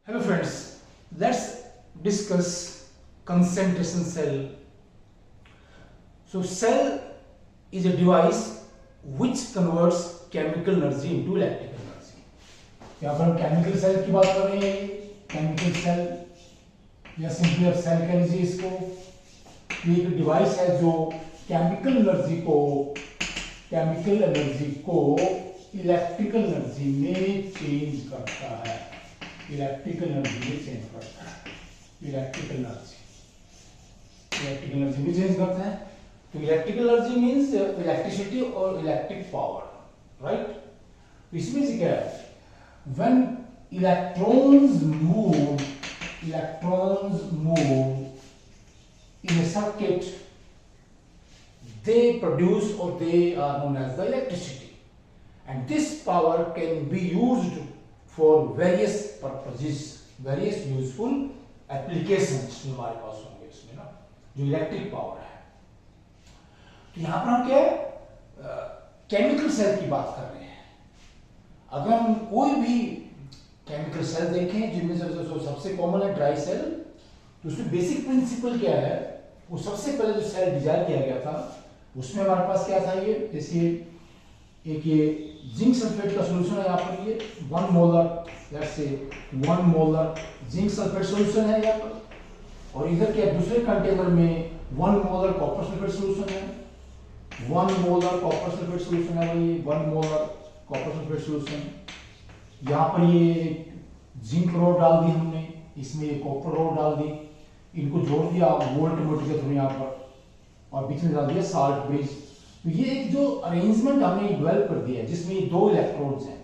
Hello friends, let's discuss concentration cell. So cell is a device which converts chemical energy into electrical energy. यहाँ पर हम chemical cell की बात कर रहे हैं, केमिकल सेल या सिंपली आप सेल कह लीजिए इसको। ये एक डिवाइस है जो केमिकल एनर्जी को इलेक्ट्रिकल एनर्जी में चेंज करता है। इलेक्ट्रिकल एनर्जी में चेंज करता है। इलेक्ट्रिकल एनर्जी में चेंज करता है। तो इलेक्ट्रिकल एनर्जी मींस इलेक्ट्रिसिटी और इलेक्ट्रिक पावर, राइट। इसमें से क्या है, when electrons move in a circuit, they produce or they are known as the electricity, and this power can be used for various purposes, various useful applications हमारे पास होंगे इसमें ना, जो इलेक्ट्रिक पावर है। तो यहाँ पर हम क्या केमिकल सेल की बात कर रहे हैं। अगर हम कोई भी केमिकल सेल देखें जिनमें सबसे कॉमन है ड्राई सेल, तो उसमें बेसिक प्रिंसिपल क्या है, वो सबसे पहले जो सेल डिजाइन किया गया था उसमें हमारे पास क्या था, ये जैसे एक ये जिंक सल्फेट का सॉल्यूशन है, यहाँ पर ये 1 molar, let's say 1 molar zinc sulphate solution है यहाँ पर, और इधर क्या दूसरे कंटेनर में 1 मोलर कॉपर सल्फेट सॉल्यूशन है, 1 मोलर कॉपर सल्फेट सॉल्यूशन है, वही 1 मोलर कॉपर सल्फेट सॉल्यूशन। यहाँ पर ये जिंक रोड डाल दी हमने, इसमें ये कॉपर रोड डाल दी, इनको जोड़ दिया वोल्ट मीटर के थ्रू यहाँ पर, और बीच में डाल दिया साल्ट बेस। तो ये एक जो अरेंजमेंट हमने डेवलप कर दिया है जिसमें ये 2 इलेक्ट्रोड्स हैं,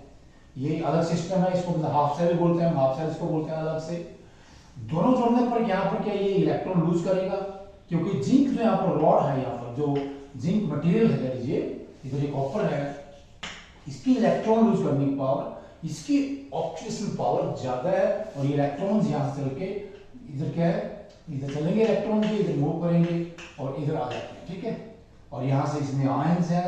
ये अलग सिस्टम है, इसको मतलब हाफ सेल बोलते हैं, हाफ सेल इसको बोलते हैं अलग से। दोनों जोड़ने पर यहाँ पर क्या ये इलेक्ट्रॉन लूज करेगा, क्योंकि जिंक जो यहाँ पर रॉड है, यहाँ पर जो जिंक मटेरियल है, लीजिए इधर एक कॉपर है, इसकी इलेक्ट्रॉन लूज करने की पावर, इसकी ऑक्सीडेशन पावर ज्यादा है, और ये इलेक्ट्रॉन्स यहाँ से चल के इधर क्या है, इधर चलेंगे इलेक्ट्रॉन भी, इधर मूव करेंगे और इधर आ जाते हैं, ठीक है। और यहाँ से इसमें आयंस है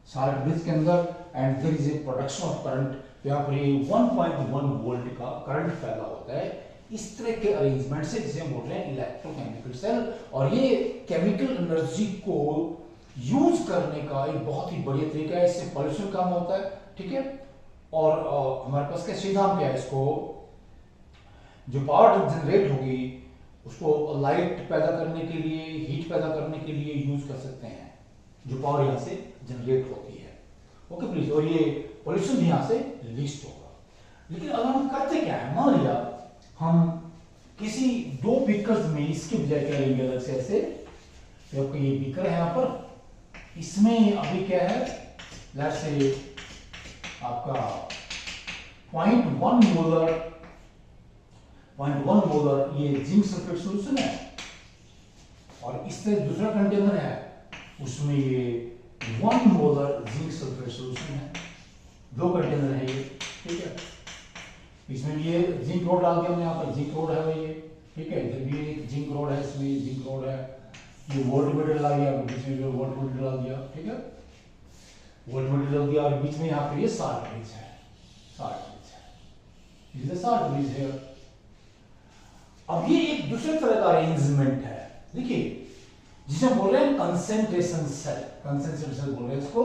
साल्ट ब्रिज के अंदर, and there is a production of current. तो यहाँ पर ये 1.1 वोल्ट का करंट पैदा होता है इस तरह के अरेंजमेंट से, जिसे हम बोल रहे हैं इलेक्ट्रोकेमिकल सेल। और ये केमिकल एनर्जी को यूज करने का एक बहुत ही बढ़िया तरीका है, इससे पॉल्यूशन कम होता है, ठीक है। और हमारे पास क्या सिद्धांत क्या है, इसको जो पावर जनरेट होगी उसको लाइट पैदा करने के लिए, हीट पैदा करने के लिए यूज कर सकते हैं, जो पावर यहाँ से जनरेट होती है, ओके प्लीज। और ये पॉल्यूशन भी यहाँ से लीस्ट होगा। लेकिन अगर हम करते क्या है, मान लिया हम किसी 2 बीकर्स में इसके बजाय क्या लेंगे अलग से ऐसे, तो आपका ये बीकर है यहाँ पर, इसमें अभी क्या है, लेट्स से आपका 0.1 मोलर ये जिंक सल्फेट सॉल्यूशन है, और इस तरह दूसरा कंटेनर है उसमें ये 1 मोलर जिंक सल्फेट सॉल्यूशन है। 2 कंटेनर है ये, ठीक है। इसमें भी ये जिंक रोड डाल दिया हमने, यहाँ पर जिंक रोड है ये, ठीक है। इधर भी एक जिंक रोड है, इसमें जिंक रोड है, ये वोल्ट मीटर डाल दिया, बीच में वोल्ट मीटर डाल दिया, ठीक है, वोल्ट मीटर डाल दिया, और बीच में यहाँ पे ये साल्ट ब्रिज है, साल्ट ब्रिज है, इधर साल्ट ब्रिज है। अब ये एक दूसरे तरह का अरेंजमेंट है, देखिए जिसे बोल रहे हैं कंसेंट्रेशन सेल। कंसेंट्रेशन सेल बोल रहे हैं इसको,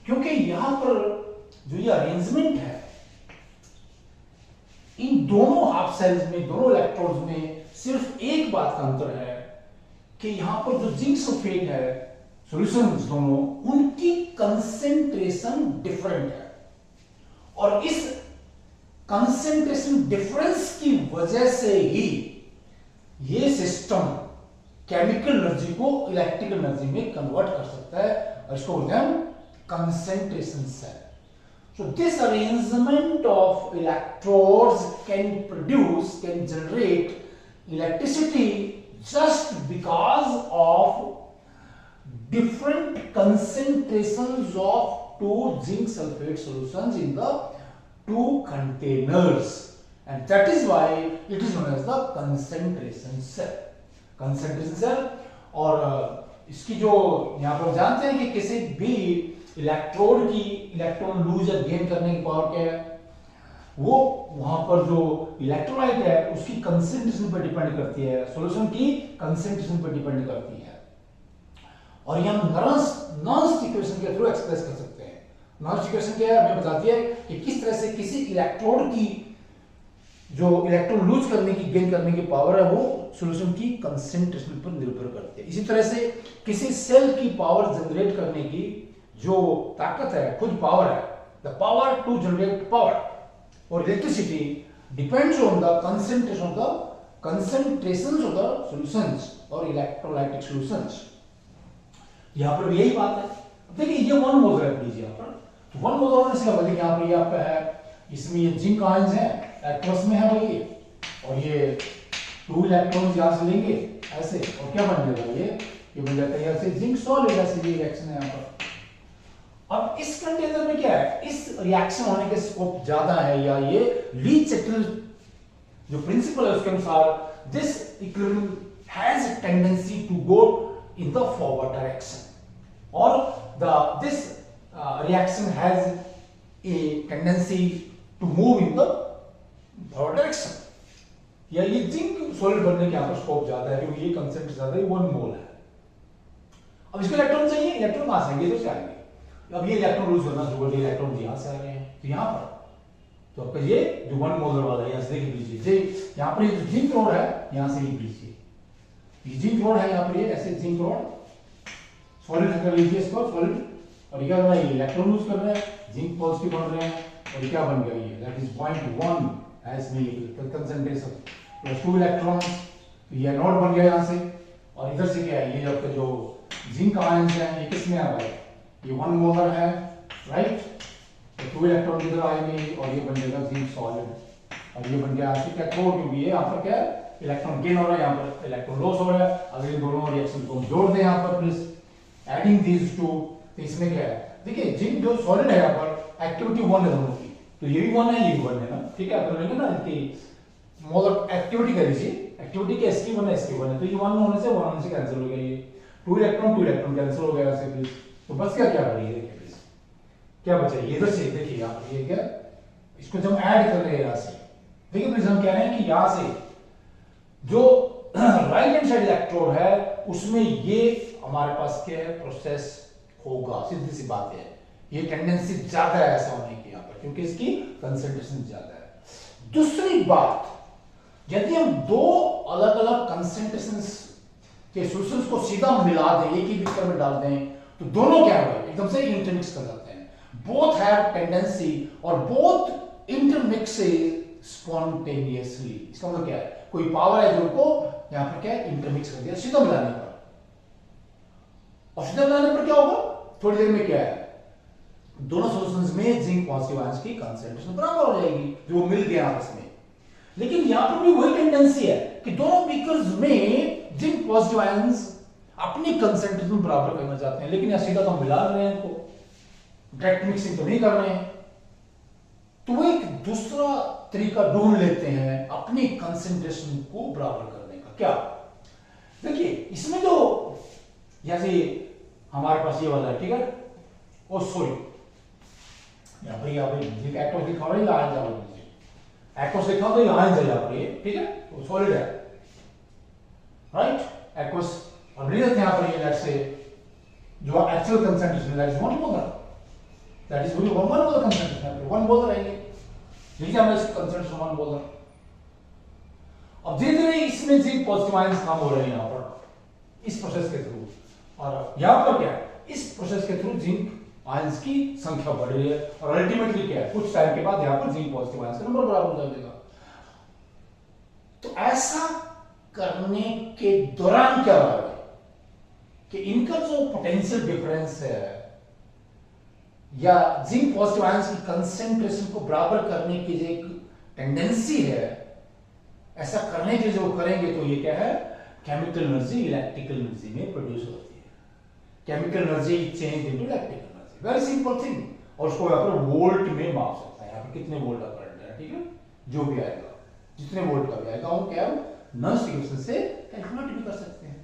क्योंकि यहां पर जो ये अरेंजमेंट है, इन दोनों हाफ सेल्स में, दोनों इलेक्ट्रोड्स में सिर्फ एक बात का अंतर है कि यहां पर जो जिंक सल्फेट है सॉल्यूशंस दोनों, उनकी कंसेंट्रेशन डिफरेंट है, और इस कंसेंट्रेशन डिफरेंस की वजह से ही ये सिस्टम केमिकल एनर्जी को इलेक्ट्रिकल एनर्जी में कन्वर्ट कर सकता है, और इसको बोलते हैं हम concentration cell. So this arrangement of electrodes can generate electricity just because of different concentrations of 2 zinc sulfate solutions in the 2 containers, and that is why it is known as the concentration cell. Concentration cell, और इसकी जो यहाँ पर जानते हैं कि किसी भी इलेक्ट्रोड की इलेक्ट्रॉन लूज या गेन करने की पावर क्या है, वो वहां पर जो इलेक्ट्रोलाइट है उसकी कंसेंट्रेशन पर डिपेंड करती है, सॉल्यूशन की कंसेंट्रेशन पर डिपेंड करती है। और ये हम नॉन्स इक्वेशन के थ्रू एक्सप्रेस कर सकते हैं। नॉन्स इक्वेशन क्या है, हमें बताती है कि किस तरह से किसी इलेक्ट्रोड की जो इलेक्ट्रॉन लूज करने की, गेन करने की पावर है वो सॉल्यूशन की कंसेंट्रेशन पर निर्भर करती है। इसी तरह से किसी सेल की पावर जनरेट करने की जो ताकत है, खुद पावर है, the power to generate power और electricity depends on the concentration of the solutions और इलेक्ट्रोलाइटिक सॉल्यूशंस। यहां पर भी यही बात है। देखिए ये वन मोलर है प्लीज, यहां पर तो वन मोलर होने से क्या बोलिए, यहां पर ये आपका है, इसमें ये जिंक आयंस है, एक्वस में है भाई, और ये 2 इलेक्ट्रॉन्स यहां से लेंगे ऐसे, और क्या बन जाएगा ये बन जाता है यहां से जिंक सॉलिड, ऐसे ये रिएक्शन है यहां पर। अब इस कंटेनर में क्या है, इस रिएक्शन होने के स्कोप ज्यादा है, या ये ली चैटल जो प्रिंसिपल है उसके अनुसार this equilibrium has a tendency to go in the forward direction और this reaction has a tendency to move in the forward direction। या ये जिंक सॉलिड बनने के यहाँ पर स्कोप ज्यादा है क्योंकि ये कंसेंट्रेशन ज्यादा है, 1 मोल है। अब इसको इलेक्ट्रॉन चाहिए, इलेक्ट्रॉन कहां से आएंगे, तो से आएंगे। अब ये इलेक्ट्रॉन लूज होना शुरू कर दिया, इलेक्ट्रॉन यहां से आ रहे हैं, तो यहाँ पर तो आपका ये जो 1 मोलर वाला है, यहाँ से देख लीजिए, यहाँ पर ये जो जिंक रोड है यहाँ से लिख लीजिए, ये जिंक रोड है यहाँ पर, ये ऐसे जिंक रोड सॉलिड कर लीजिए इसको, सॉलिड, और क्या कर रहा है, इलेक्ट्रॉन लूज कर रहा है, जिंक पॉजिटिव बन रहे हैं, और क्या बन गया ये, that is 0.1 as M concentration plus 2 electron, ये नोड बन गया यहाँ से। और इधर से क्या है, ये आपका जो जिंक आयंस है ये किसमें आ रहा है, ये 1 मोलर है, राइट, तो 2 इलेक्ट्रॉन इधर आएंगे और ये बन जाएगा जिंक सॉलिड, और ये बन गया यहाँ से कैथोड, क्योंकि ये यहाँ पर क्या है, इलेक्ट्रॉन गेन हो रहा है, यहाँ पर इलेक्ट्रॉन लॉस हो रहा है। अगर इन दोनों रिएक्शन को जोड़ दें यहाँ पर प्लीज, एडिंग दीज टू, तो इसमें क्या है, देखिए जिंक जो सॉलिड है यहाँ पर एक्टिविटी 1 है दोनों की, तो ये भी 1 है, ये भी 1 है ना, ठीक है। आप करेंगे ना कि मोलर एक्टिविटी कर लीजिए, एक्टिविटी के sp1 है, sp1 है, तो ये 1 होने से 1 होने से कैंसिल हो गया, ये 2 इलेक्ट्रॉन कैंसिल हो गया ऐसे प्लीज। तो बस क्या क्या रही है, देखिए प्लीज क्या बचा, ये इधर से देखिए यहाँ पर, ये क्या, इसको जब ऐड कर रहे हैं यहाँ से, देखिए प्लीज हम कह रहे हैं कि यहाँ से जो राइट हैंड साइड इलेक्ट्रोड है उसमें ये हमारे पास क्या है, प्रोसेस होगा, सीधी सी बात है, ये टेंडेंसी ज्यादा है ऐसा होने की यहाँ पर, क्योंकि इसकी कंसंट्रेशन ज्यादा है। दूसरी बात, यदि हम 2 अलग अलग कंसंट्रेशन के सॉल्यूशंस को सीधा मिला दें, एक ही बीकर में डाल दें, तो दोनों क्या होगा, एकदम से इंटरमिक्स कर जाते हैं, बोथ हैव टेंडेंसी और बोथ इंटरमिक्स स्पॉन्टेनियसली। इसका मतलब क्या है, कोई पावर है जो उनको यहाँ पर क्या है, इंटरमिक्स कर दिया सीधा मिलाने पर, और सीधा मिलाने पर क्या होगा, थोड़ी देर में क्या है, दोनों सॉल्यूशंस में जिंक पॉजिटिव आयंस की कंसंट्रेशन बराबर हो जाएगी, जो मिल गया आपस में। लेकिन यहां पर भी वही टेंडेंसी है कि दोनों बीकर्स में जिंक पॉजिटिव आयंस अपनी कंसंट्रेशन बराबर करना चाहते हैं, लेकिन यहां सीधा तो मिला रहे हैं, इनको डायरेक्ट मिक्सिंग तो नहीं कर रहे हैं, तो वो एक दूसरा तरीका ढूंढ लेते हैं अपनी कंसंट्रेशन को बराबर करने का। क्या, देखिए इसमें जो जैसे हमारे पास ये वाला है, ठीक है, ओ सॉरी यहाँ पर जिंक एक्वस लिखा हुआ है, ये आयंस है, एक्वस लिखा हुआ तो ये आयंस है यहाँ पर, ये ठीक है, तो सॉलिड है, राइट, एक्वस। अब ले लेते हैं यहाँ पर ये, लेट्स से जो actual concentration that is 1 molar, that is 1 molar concentration, 1 molar है ये, लीजिए हमें इसका कंसंट्रेशन 1 मोलर। अब धीरे धीरे इसमें जिंक पॉजिटिव आयंस कम हो रहे हैं यहाँ पर इस प्रोसेस के थ्रू, और यहाँ पर क्या है, इस प्रोसेस के थ्रू जिंक आयंस की संख्या बढ़ रही है, और अल्टीमेटली क्या है, कुछ टाइम के बाद यहाँ पर जिंक पॉजिटिव आयंस का नंबर बराबर हो जाएगा। तो ऐसा करने के दौरान क्या होगा कि इनका जो पोटेंशियल डिफरेंस है या जिंक पॉजिटिव आयंस की कंसेंट्रेशन को बराबर करने की जो एक टेंडेंसी है, ऐसा करने के जो करेंगे तो ये क्या है, केमिकल एनर्जी इलेक्ट्रिकल एनर्जी में प्रोड्यूस होती है, chemical energy change into electrical energy, very simple thing. और उसको यहाँ पर वोल्ट में माप सकता है, यहाँ पर कितने वोल्ट का करंट है, ठीक है, जो भी आएगा, जितने वोल्ट का भी आएगा हम क्या नॉइस इक्वेशन से कैलकुलेट भी कर सकते हैं,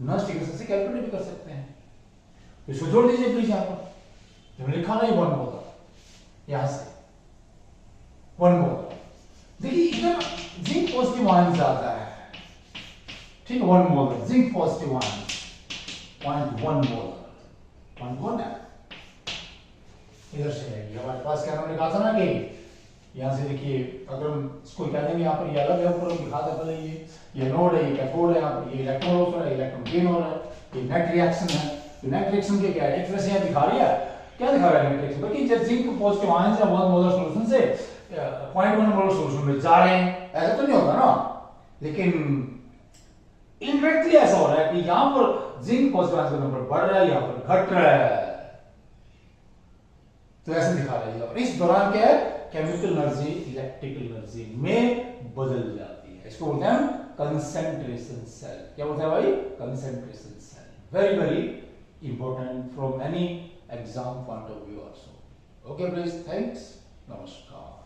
नॉइस इक्वेशन से कैलकुलेट भी कर सकते हैं। तो इसको जोड़ दीजिए प्लीज, यहाँ पर जब लिखा नहीं 1 मोलर, यहां से 1 मोलर। देखिए इधर जिंक पॉजिटिव आयन ज्यादा है, ठीक है, 1 molar zinc positive ion 0.1 molar, 0.1 है। इधर से है हमारे पास क्या हमने कहा था ना कि यहाँ से देखिए अगर हम इसको क्या देंगे, यहाँ पर ये अलग है, ऊपर लिखा था पहले ये नोड है, ये कैथोड है, यहाँ पर ये इलेक्ट्रॉन हो रहा है, इलेक्ट्रॉन गेन हो रहा है, ये नेट रिएक्शन है। तो नेट रिएक्शन के क्या है, एक तरह से यहाँ दिखा रही है, क्या दिखा रहा है नेट रिएक्शन, बल्कि जब जिंक पॉजिटिव आयन से 1 मोलर सॉल्यूशन से 0.1 मोलर सॉल्यूशन में जा रहे हैं, ऐसा तो नहीं होता ना, लेकिन इनडायरेक्टली ऐसा हो रहा है कि यहाँ पर जिंक पॉजिटिव आयन का नंबर बढ़ रहा है, यहाँ पर घट रहा है, तो ऐसे दिखा रही है। और इस दौरान क्या है, केमिकल एनर्जी इलेक्ट्रिकल एनर्जी में बदल जाती है। इसको बोलते हैं कंसंट्रेशन सेल। क्या बोलते हैं भाई, concentration cell. Very very important from any exam point of view also. Okay please, thanks, नमस्कार।